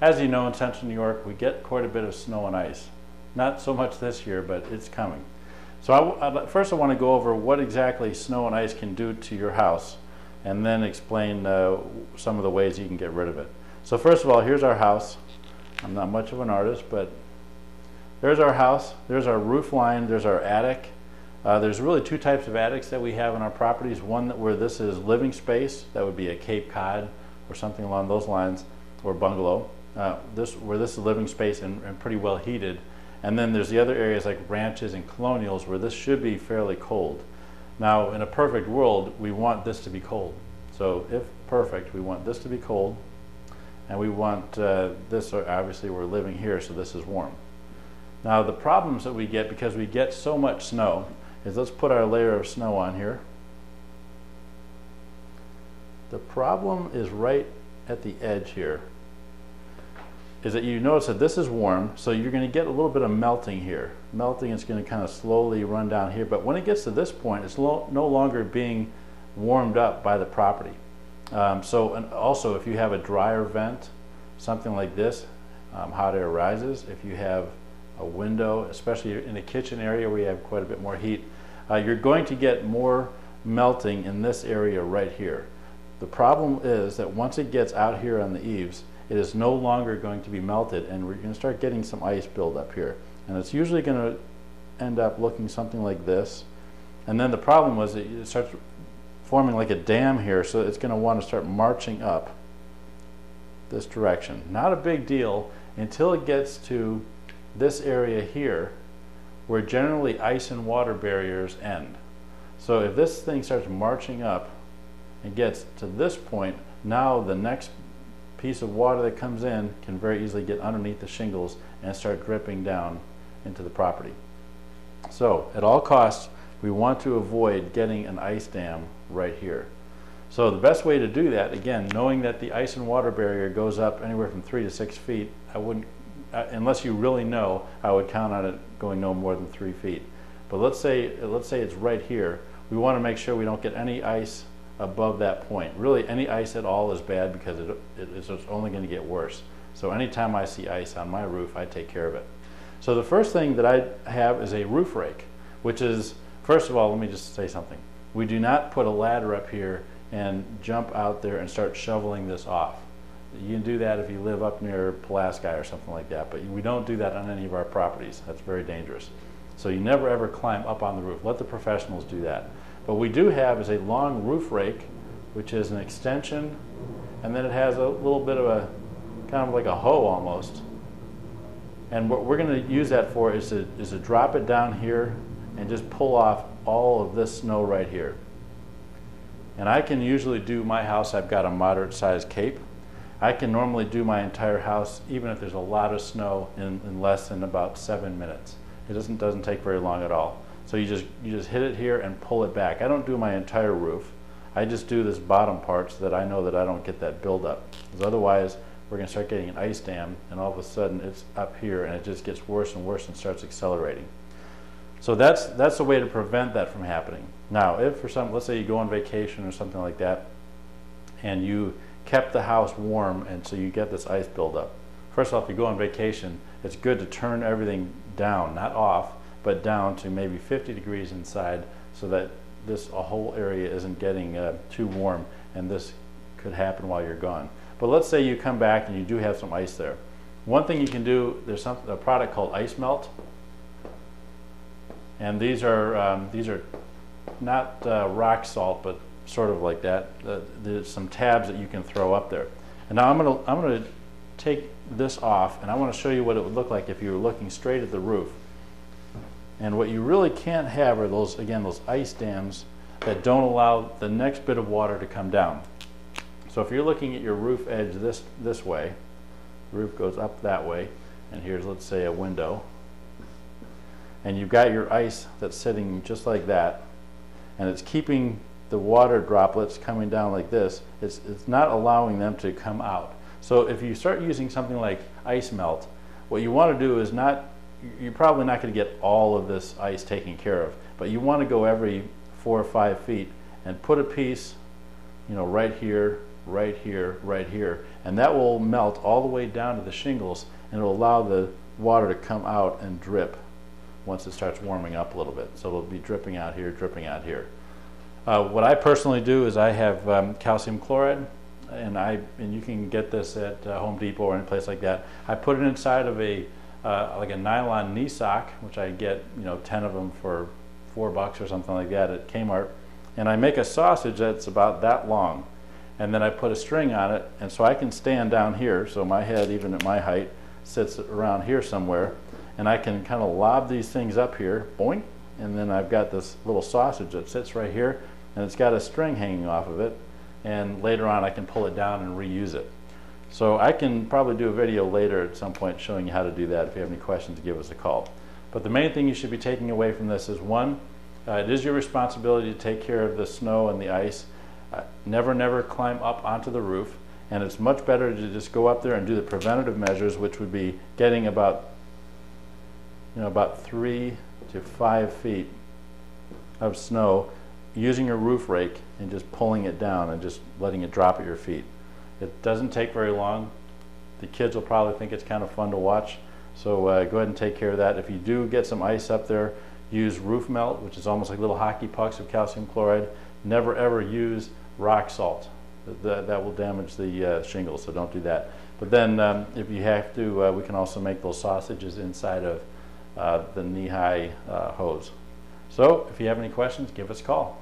As you know, in central New York, we get quite a bit of snow and ice. Not so much this year, but it's coming. So first I want to go over what exactly snow and ice can do to your house, and then explain some of the ways you can get rid of it. So first of all, here's our house. I'm not much of an artist, but there's our house, there's our roof line, there's our attic. There's really two types of attics that we have in our properties. One where this is living space, that would be a Cape Cod or something along those lines, or bungalow. Where this is living space and pretty well heated. And then there's the other areas like ranches and colonials where this should be fairly cold. Now, in a perfect world, we want this to be cold. So if perfect, we want this to be cold, and we want this, obviously we're living here, so this is warm. Now the problems that we get, because we get so much snow, is let's put our layer of snow on here. The problem is right at the edge here, is that you notice that this is warm, so you're going to get a little bit of melting here. Melting is going to kind of slowly run down here, but when it gets to this point, it's no longer being warmed up by the property. And also, if you have a dryer vent, something like this, hot air rises. If you have a window, especially in a kitchen area where you have quite a bit more heat, you're going to get more melting in this area right here. The problem is that once it gets out here on the eaves, it is no longer going to be melted, and we're going to start getting some ice build up here. And it's usually going to end up looking something like this. And then the problem was that it starts forming like a dam here, so it's going to want to start marching up this direction. Not a big deal until it gets to this area here, where generally ice and water barriers end. So if this thing starts marching up and gets to this point, now the next piece of water that comes in can very easily get underneath the shingles and start dripping down into the property. So at all costs, we want to avoid getting an ice dam right here. So the best way to do that, again, knowing that the ice and water barrier goes up anywhere from 3 to 6 feet, I wouldn't, unless you really know, I would count on it going no more than 3 feet. But let's say it's right here. We want to make sure we don't get any ice above that point. Really, any ice at all is bad, because it's only going to get worse. So anytime I see ice on my roof, I take care of it. So the first thing that I have is a roof rake, which is, first of all, let me just say something. We do not put a ladder up here and jump out there and start shoveling this off. You can do that if you live up near Pulaski or something like that, but we don't do that on any of our properties. That's very dangerous. So you never ever climb up on the roof. Let the professionals do that. What we do have is a long roof rake, which is an extension, and then it has a little bit of a, kind of like a hoe almost. And what we're going to use that for is to drop it down here and just pull off all of this snow right here. And I can usually do my house, I've got a moderate sized cape. I can normally do my entire house, even if there's a lot of snow, in less than about 7 minutes. It doesn't take very long at all. So you just hit it here and pull it back. I don't do my entire roof. I just do this bottom part so that I know that I don't get that buildup. Because otherwise, we're going to start getting an ice dam, and all of a sudden it's up here and it just gets worse and worse and starts accelerating. So that's the way to prevent that from happening. Now, if for some, let's say you go on vacation or something like that, and you kept the house warm, and so you get this ice buildup. First off, if you go on vacation, it's good to turn everything down, not off, but down to maybe 50 degrees inside, so that this whole area isn't getting too warm, and this could happen while you're gone. But let's say you come back and you do have some ice there. One thing you can do, there's a product called ice melt, and these are not rock salt, but sort of like that. There's some tabs that you can throw up there. And now I'm gonna take this off, and I want to show you what it would look like if you were looking straight at the roof. And what you really can't have are those ice dams that don't allow the next bit of water to come down. So if you're looking at your roof edge this way, the roof goes up that way, and here's, let's say, a window, and you've got your ice that's sitting just like that, and it's keeping the water droplets coming down like this. It's not allowing them to come out. So if you start using something like ice melt, what you want to do is you're probably not going to get all of this ice taken care of, but you want to go every 4 or 5 feet and put a piece, right here right here, and that will melt all the way down to the shingles, and it'll allow the water to come out and drip once it starts warming up a little bit. So it'll be dripping out here, dripping out here. What I personally do is I have calcium chloride, and you can get this at Home Depot or any place like that. I put it inside of a like a nylon knee sock, which I get 10 of them for $4 or something like that at Kmart, and I make a sausage that's about that long, and then I put a string on it, and so I can stand down here, so my head, even at my height, sits around here somewhere, and I can kind of lob these things up here, boink, and then I've got this little sausage that sits right here, and it's got a string hanging off of it, and later on I can pull it down and reuse it. So I can probably do a video later at some point showing you how to do that. If you have any questions, give us a call. But the main thing you should be taking away from this is, one, it is your responsibility to take care of the snow and the ice. Never climb up onto the roof, and it's much better to just go up there and do the preventative measures, which would be getting about 3 to 5 feet of snow using your roof rake and just pulling it down and just letting it drop at your feet. It doesn't take very long. The kids will probably think it's kind of fun to watch, so go ahead and take care of that. If you do get some ice up there, use roof melt, which is almost like little hockey pucks of calcium chloride. Never ever use rock salt. That will damage the shingles, so don't do that. But then if you have to, we can also make those sausages inside of the knee-high hose. So if you have any questions, give us a call.